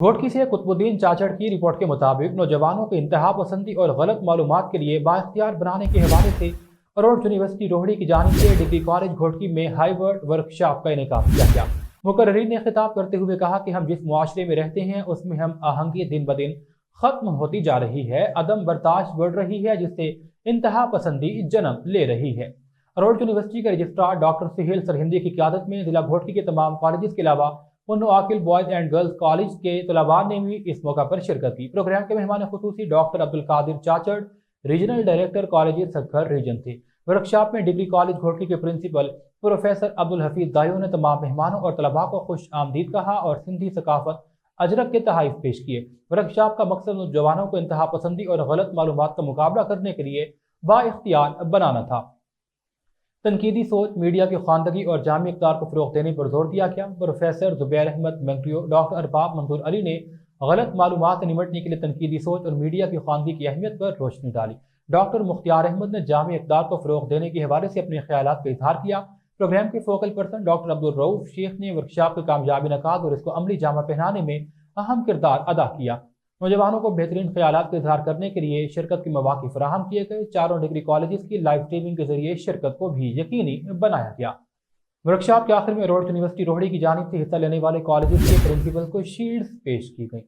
घोटकी से कुतुबुद्दीन चाचड़ की रिपोर्ट के मुताबिक नौजवानों को इंतहा पसंदी और गलत मालूमात के लिए बाइख्तियार बनाने के हवाले से अरोड़ यूनिवर्सिटी रोहड़ी की जानिब से डिग्री कॉलेज घोटकी में हाईवर्ड वर्कशॉप का इनेकाद किया गया। मुकर्रिरीन ने खिताब करते हुए कहा कि हम जिस मुआशरे में रहते हैं उसमें हम आहंगी दिन ब दिन खत्म होती जा रही है, अदम बर्दाश्त बढ़ रही है, जिससे इंतहा पसंदी जन्म ले रही है। अरोड़ यूनिवर्सिटी के रजिस्ट्रार डॉक्टर सुहेल सरहिंदी की क़यादत में जिला घोटकी के तमाम कॉलेज के अलावा पुन्नो आकिल बॉयज एंड गर्ल्स कॉलेज के तलबा ने भी इस मौका पर शिरकत की। प्रोग्राम के मेहमान खुसूसी doctor Abdul Qadir Chachar, regional director college Sukkur region थे। वर्कशॉप में डिग्री कॉलेज घोटकी के प्रिंसिपल प्रोफेसर अब्दुल हफीज दायो ने तमाम मेहमानों और तलबा को खुश आमदीद कहा और सिंधी सकाफत अजरक के तहाइफ पेश किए। वर्कशॉप का मकसद नौजवानों को इंतहा पसंदी और गलत मालूमात का मुकाबला करने के लिए बाइख्तियार बनाना था। तनकीदी सोच, मीडिया की ख्वानदगी और जामी इक़्तिदार को फ़रोग़ देने पर जोर दिया गया। प्रोफेसर ज़ुबैर अहमद मैंक्रियो, डॉक्टर अरबाब मंसूर अली ने गलत मालूमात से निमटने के लिए तनकीदी सोच और मीडिया की ख्वानदगी की अहमियत पर रोशनी डाली। डॉक्टर मुख्तियार अहमद ने जामी इक़्तिदार को फ़रोग़ देने के हवाले से अपने ख्यालात का इज़हार किया। प्रोग्राम के focal person doctor Abdul Rauf Sheikh ने वर्कशॉप के कामयाब इनेकाद और इसको अमली जामा पहनाने में अहम किरदार अदा किया। नौजवानों को बेहतरीन ख्यालात का इज़हार करने के लिए शिरकत के मौक़े फराहम किए गए। चारों डिग्री कॉलेजेस की लाइव स्ट्रीमिंग के जरिए शिरकत को भी यकीनी बनाया गया। वर्कशॉप के आखिर में अरोड़ यूनिवर्सिटी रोहड़ी की जानिब से हिस्सा लेने वाले कॉलेजेस के प्रिंसिपल को शील्ड्स पेश की गई।